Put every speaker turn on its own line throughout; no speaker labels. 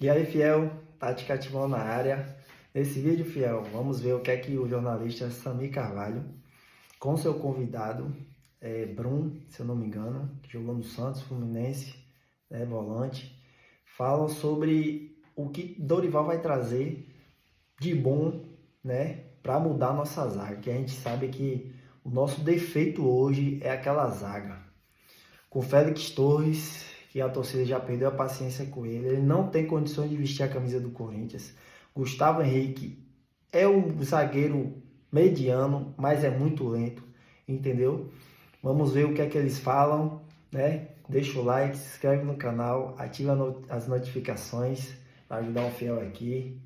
E aí, Fiel, Tati Cativão na área. Nesse vídeo, Fiel, vamos ver o que é que o jornalista Samir Carvalho, com seu convidado, Brum, se eu não me engano, que jogou no Santos, Fluminense, volante, falam sobre o que Dorival vai trazer de bom, né, para mudar a nossa zaga, que a gente sabe que o nosso defeito hoje é aquela zaga. Com Félix Torres, que a torcida já perdeu a paciência com ele não tem condições de vestir a camisa do Corinthians. Gustavo Henrique é um zagueiro mediano, mas é muito lento, entendeu? Vamos ver o que é que eles falam, né? Deixa o like, se inscreve no canal, ativa as notificações para ajudar um fiel aqui.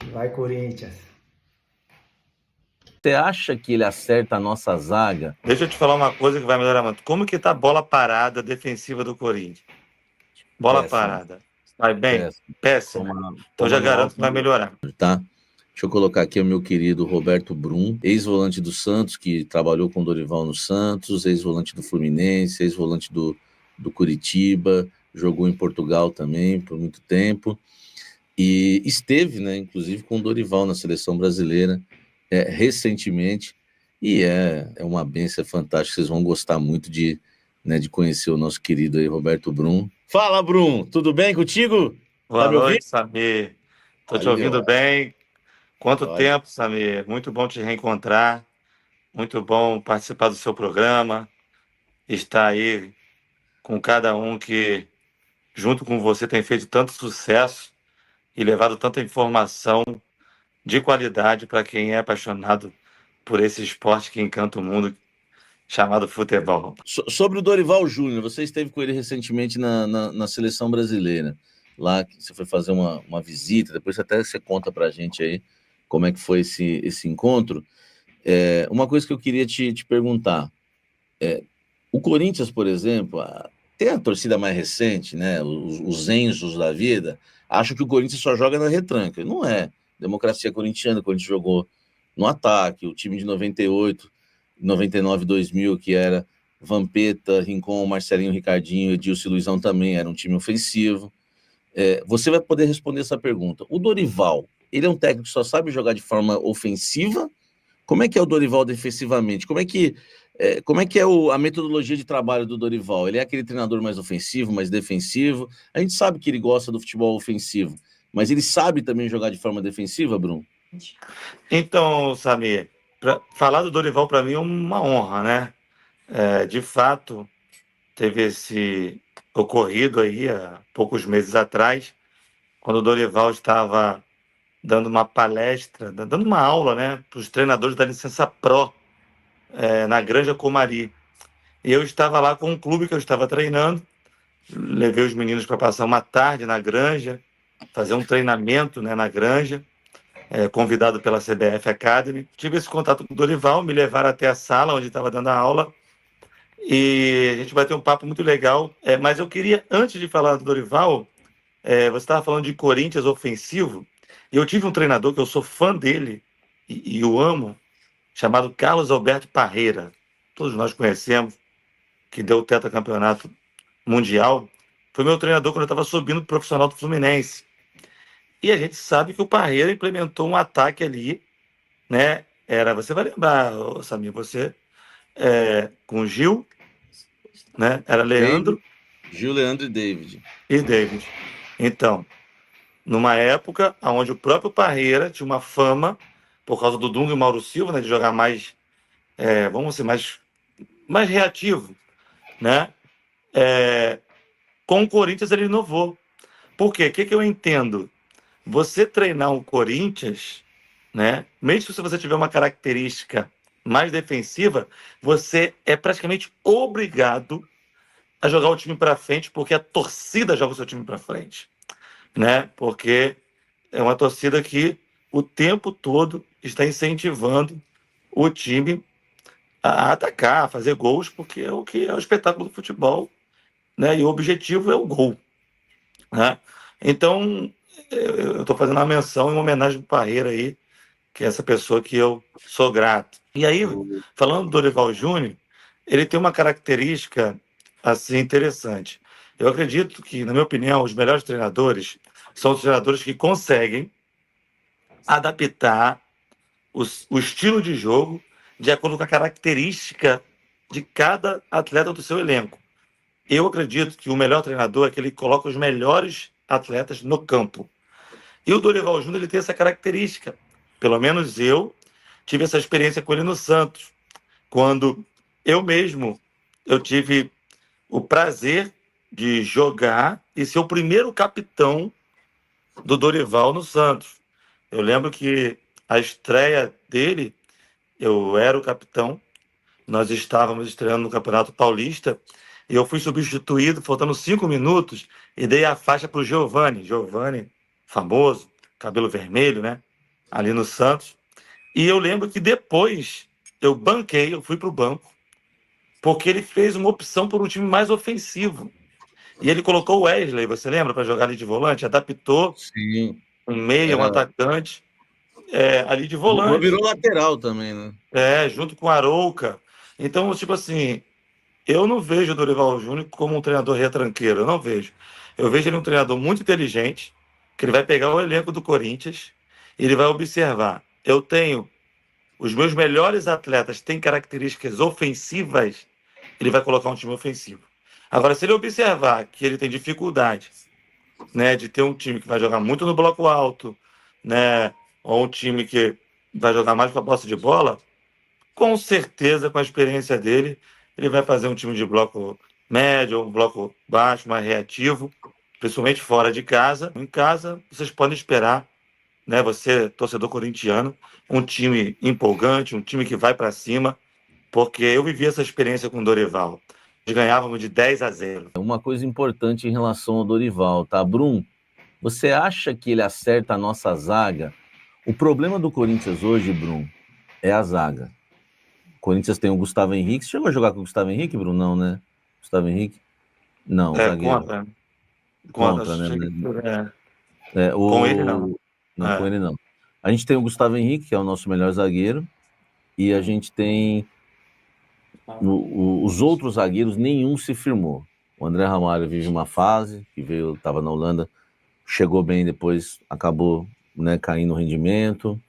E vai, Corinthians!
Você acha que ele acerta a nossa zaga?
Deixa eu te falar uma coisa que vai melhorar muito. Como que tá a bola parada defensiva do Corinthians? Bola parada. Vai bem? Péssimo. Então já garanto que vai melhorar.
Tá? Deixa eu colocar aqui o meu querido Roberto Brum, ex-volante do Santos, que trabalhou com o Dorival no Santos, ex-volante do Fluminense, ex-volante do Curitiba, jogou em Portugal também por muito tempo, e esteve, né, inclusive, com o Dorival na seleção brasileira recentemente, e é uma benção fantástica, vocês vão gostar muito de conhecer o nosso querido aí, Roberto Brum. Fala, Brum, tudo bem contigo?
Boa noite, Samir. Tô te ouvindo bem. Quanto tempo, Samir? Muito bom te reencontrar, muito bom participar do seu programa, estar aí com cada um que, junto com você, tem feito tanto sucesso e levado tanta informação de qualidade para quem é apaixonado por esse esporte que encanta o mundo, chamado futebol.
Sobre o Dorival Júnior, você esteve com ele recentemente na seleção brasileira, lá que você foi fazer uma visita, depois até você conta para a gente aí como é que foi esse encontro. Uma coisa que eu queria te perguntar, o Corinthians, por exemplo, tem a torcida mais recente, né, os Enzos da vida, acham que o Corinthians só joga na retranca. Não é. Democracia corintiana, quando a gente jogou no ataque, o time de 98, 99, 2000, que era Vampeta, Rincon, Marcelinho, Ricardinho, Edilson e Luizão também, era um time ofensivo. Você vai poder responder essa pergunta. O Dorival, ele é um técnico que só sabe jogar de forma ofensiva? Como é que é o Dorival defensivamente? Como é que é a metodologia de trabalho do Dorival? Ele é aquele treinador mais ofensivo, mais defensivo? A gente sabe que ele gosta do futebol ofensivo, mas ele sabe também jogar de forma defensiva, Bruno?
Então, Samir, falar do Dorival para mim é uma honra, né? De fato, teve esse ocorrido aí há poucos meses atrás, quando o Dorival estava dando uma palestra, dando uma aula, né, para os treinadores da licença Pro, na Granja Comari. E eu estava lá com um clube que eu estava treinando, levei os meninos para passar uma tarde na Granja, fazer um treinamento, né, na Granja, convidado pela CBF Academy. Tive esse contato com o Dorival, me levaram até a sala onde estava dando a aula, e a gente vai ter um papo muito legal. Mas eu queria, antes de falar do Dorival, você estava falando de Corinthians ofensivo, e eu tive um treinador que eu sou fã dele, e o amo, chamado Carlos Alberto Parreira. Todos nós conhecemos, que deu o tetracampeonato mundial. Foi meu treinador quando eu estava subindo pro profissional do Fluminense. E a gente sabe que o Parreira implementou um ataque ali, né? Você vai lembrar, Samir, você, com o Gil, né? Era Leandro.
Gil, Leandro e David.
Então, numa época onde o próprio Parreira tinha uma fama, por causa do Dunga e Mauro Silva, né, de jogar mais, vamos dizer, mais reativo, né? Com o Corinthians ele inovou. Por quê? O que eu entendo? Você treinar um Corinthians, né, mesmo se você tiver uma característica mais defensiva, você é praticamente obrigado a jogar o time para frente, porque a torcida joga o seu time para frente, né? Porque é uma torcida que o tempo todo está incentivando o time a atacar, a fazer gols, porque é o que é o espetáculo do futebol, né? E o objetivo é o gol, né? Então, eu estou fazendo uma menção em homenagem ao Parreira aí, que é essa pessoa que eu sou grato. E aí, falando do Dorival Júnior, ele tem uma característica assim interessante. Eu acredito que, na minha opinião, os melhores treinadores são os treinadores que conseguem adaptar o estilo de jogo de acordo com a característica de cada atleta do seu elenco. Eu acredito que o melhor treinador é aquele que coloca os melhores atletas no campo. E o Dorival Júnior ele tem essa característica. Pelo menos eu tive essa experiência com ele no Santos, quando eu tive o prazer de jogar e ser o primeiro capitão do Dorival no Santos. Eu lembro que a estreia dele, eu era o capitão, nós estávamos estreando no Campeonato Paulista e eu fui substituído, faltando 5 minutos, e dei a faixa para o Giovani. Giovani, famoso, cabelo vermelho, né? Ali no Santos. E eu lembro que depois eu fui para o banco, porque ele fez uma opção por um time mais ofensivo. E ele colocou o Wesley, você lembra, para jogar ali de volante? Adaptou
Sim.
um meia, um
Era...
atacante, ali de
Virou
volante,
lateral também, né?
junto com o Arouca. Então, tipo assim, eu não vejo o Dorival Júnior como um treinador retranqueiro, eu não vejo. Eu vejo ele um treinador muito inteligente, que ele vai pegar o elenco do Corinthians e ele vai observar. Eu tenho os meus melhores atletas têm características ofensivas, ele vai colocar um time ofensivo. Agora, se ele observar que ele tem dificuldade, né, de ter um time que vai jogar muito no bloco alto, né, ou um time que vai jogar mais com a posse de bola, com certeza, com a experiência dele, ele vai fazer um time de bloco médio, um bloco baixo, mais reativo, principalmente fora de casa. Em casa, vocês podem esperar, né, você, torcedor corintiano, um time empolgante, um time que vai para cima, porque eu vivi essa experiência com o Dorival. Nós ganhávamos de 10-0.
Uma coisa importante em relação ao Dorival, tá? Brum, você acha que ele acerta a nossa zaga? O problema do Corinthians hoje, Brum, é a zaga. O Corinthians tem o Gustavo Henrique. Você chegou a jogar com o Gustavo Henrique, Brum? Não, né? Gustavo Henrique? Não, zagueiro. Contra, né?
Com ele, não.
Não, com ele não. A gente tem o Gustavo Henrique, que é o nosso melhor zagueiro, e a gente tem os outros zagueiros, nenhum se firmou. O André Ramalho vive uma fase, que veio, estava na Holanda, chegou bem, depois acabou, né, caindo o rendimento.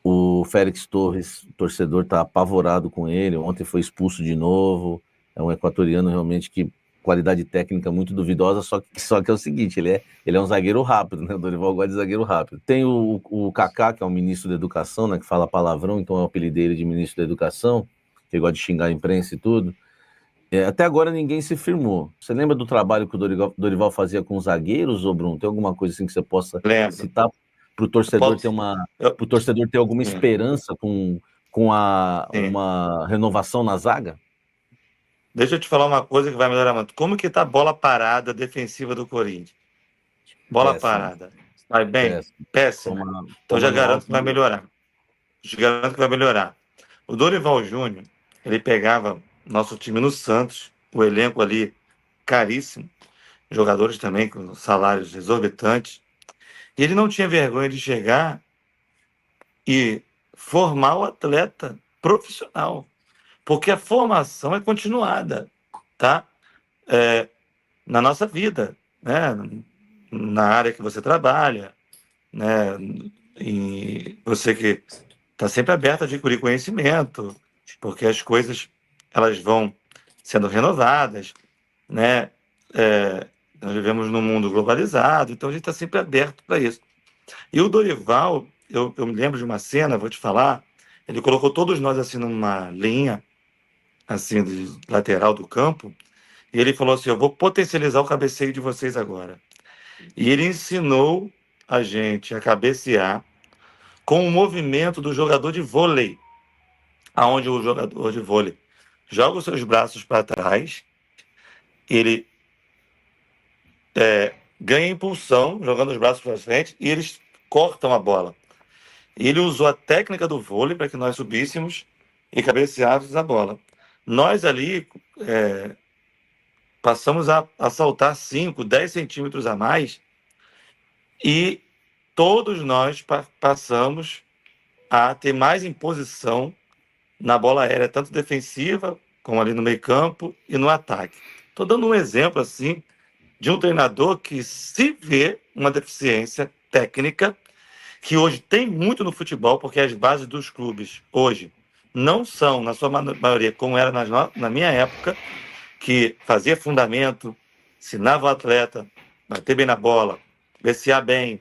O Félix Torres, o torcedor está apavorado com ele, ontem foi expulso de novo, é um equatoriano realmente que qualidade técnica muito duvidosa, só que é o seguinte, ele é um zagueiro rápido, né? O Dorival gosta de zagueiro rápido. Tem o Kaká, que é o ministro da Educação, né, que fala palavrão, então é o apelido dele de ministro da Educação, que gosta de xingar a imprensa e tudo. Até agora ninguém se firmou. Você lembra do trabalho que o Dorival fazia com os zagueiros, ô Bruno? Tem alguma coisa assim que você possa citar para o torcedor pro torcedor ter alguma esperança com uma renovação na zaga?
Deixa eu te falar uma coisa que vai melhorar muito. Como que tá a bola parada defensiva do Corinthians? Bola parada. Vai bem? Péssimo. Então já garanto que vai melhorar. O Dorival Júnior, ele pegava nosso time no Santos, o elenco ali caríssimo, jogadores também com salários exorbitantes, e ele não tinha vergonha de chegar e formar o atleta profissional, porque a formação é continuada, tá? Na nossa vida, né? Na área que você trabalha, né? E você que está sempre aberto a adquirir conhecimento, porque as coisas elas vão sendo renovadas, né? Nós vivemos num mundo globalizado, então a gente está sempre aberto para isso. E o Dorival, eu me lembro de uma cena, vou te falar, ele colocou todos nós assim numa linha, assim, de lateral do campo, e ele falou assim, eu vou potencializar o cabeceio de vocês agora. E ele ensinou a gente a cabecear com o movimento do jogador de vôlei, aonde o jogador de vôlei joga os seus braços para trás, ele ganha impulsão, jogando os braços para frente, e eles cortam a bola. Ele usou a técnica do vôlei para que nós subíssemos e cabeceássemos a bola. Nós ali passamos a saltar 5, 10 centímetros a mais e todos nós passamos a ter mais imposição na bola aérea, tanto defensiva, como ali no meio campo e no ataque. Estou dando um exemplo assim de um treinador que se vê uma deficiência técnica, que hoje tem muito no futebol, porque as bases dos clubes hoje não são, na sua maioria, como era na minha época, que fazia fundamento, ensinava o atleta, bater bem na bola, cabecear bem,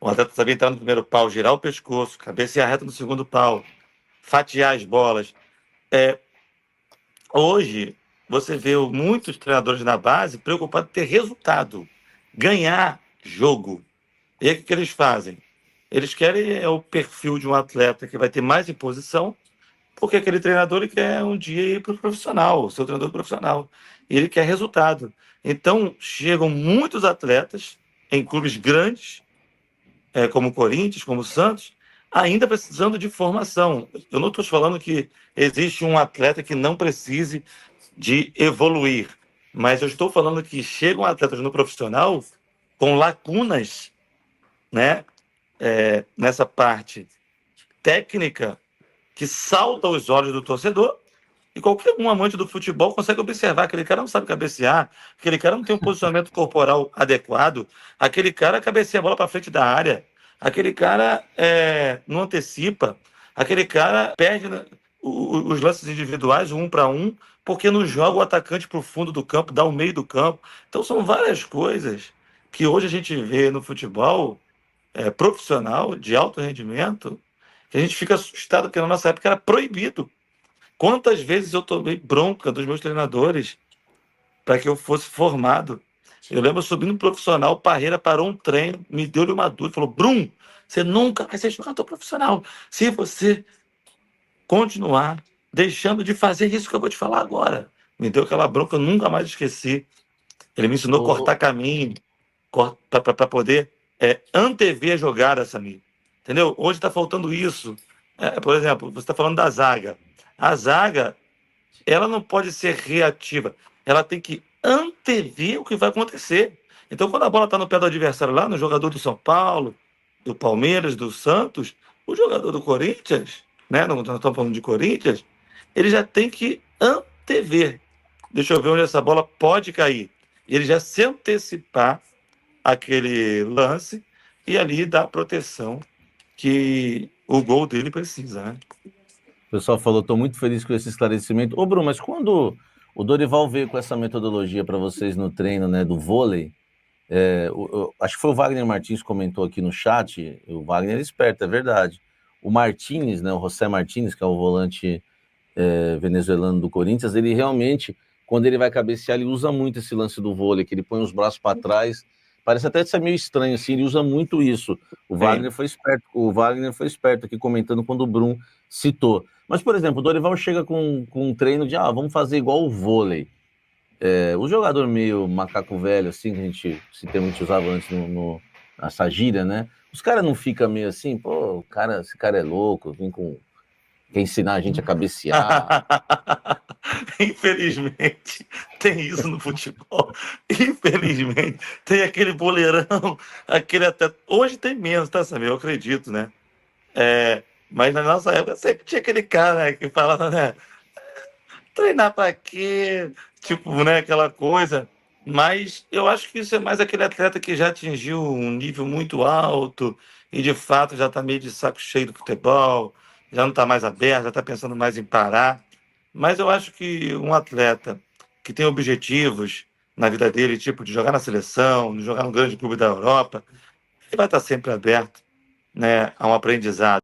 o atleta sabia entrar no primeiro pau, girar o pescoço, cabecear reto no segundo pau, fatiar as bolas. Hoje, você vê muitos treinadores na base preocupados em ter resultado, ganhar jogo. E aí, o que eles fazem? Eles querem o perfil de um atleta que vai ter mais imposição, porque aquele treinador ele quer um dia ir para o profissional, o seu treinador profissional. E ele quer resultado. Então, chegam muitos atletas em clubes grandes, como o Corinthians, como o Santos, ainda precisando de formação. Eu não estou falando que existe um atleta que não precise de evoluir, mas eu estou falando que chegam atletas no profissional com lacunas, né, nessa parte técnica que salta aos olhos do torcedor, e qualquer um amante do futebol consegue observar. Aquele cara não sabe cabecear, aquele cara não tem um posicionamento corporal adequado, aquele cara cabeceia a bola para frente da área, aquele cara não antecipa, aquele cara perde os lances individuais, um para um, porque não joga o atacante para o fundo do campo, dá o meio do campo. Então são várias coisas que hoje a gente vê no futebol profissional, de alto rendimento, que a gente fica assustado, porque na nossa época era proibido. Quantas vezes eu tomei bronca dos meus treinadores para que eu fosse formado? Eu lembro subindo um profissional, o Parreira parou um treino, me deu-lhe uma dúvida, falou: Brum, você nunca vai ser jogador profissional se você continuar deixando de fazer isso que eu vou te falar agora. Me deu aquela bronca, eu nunca mais esqueci. Ele me ensinou a cortar caminho para poder antever a jogada, Samir. Entendeu? Hoje está faltando isso. Por exemplo, você está falando da zaga. A zaga, ela não pode ser reativa. Ela tem que antever o que vai acontecer. Então, quando a bola está no pé do adversário lá, no jogador do São Paulo, do Palmeiras, do Santos, o jogador do Corinthians, né? Nós estamos falando de Corinthians, ele já tem que antever. Deixa eu ver onde essa bola pode cair. Ele já se antecipar aquele lance e ali dar a proteção que o gol dele precisa, né?
O pessoal falou, estou muito feliz com esse esclarecimento. Ô, Bruno, mas quando o Dorival veio com essa metodologia para vocês no treino, né, do vôlei, acho que foi o Wagner Martins que comentou aqui no chat, o Wagner é esperto, é verdade. O Martins, né, o José Martins, que é o volante venezuelano do Corinthians, ele realmente, quando ele vai cabecear, ele usa muito esse lance do vôlei, que ele põe os braços para trás. Parece até ser meio estranho, assim, ele usa muito isso. O Wagner foi esperto aqui comentando quando o Brum citou. Mas, por exemplo, o Dorival chega com um treino de, vamos fazer igual o vôlei. O jogador meio macaco velho, assim, que a gente, esse termo a gente usava antes nessa gíria, né? Os caras não ficam meio assim, pô, esse cara é louco, quer ensinar a gente a cabecear.
Infelizmente, tem isso no futebol. Infelizmente, tem aquele boleirão, aquele até. Hoje tem menos, tá, Samir? Eu acredito, né? Mas na nossa época sempre tinha aquele cara, né, que falava, né? Treinar pra quê? Tipo, né? Aquela coisa. Mas eu acho que isso é mais aquele atleta que já atingiu um nível muito alto e de fato já está meio de saco cheio do futebol, já não está mais aberto, já está pensando mais em parar. Mas eu acho que um atleta que tem objetivos na vida dele, tipo de jogar na seleção, de jogar no grande clube da Europa, ele vai estar sempre aberto, né, a um aprendizado.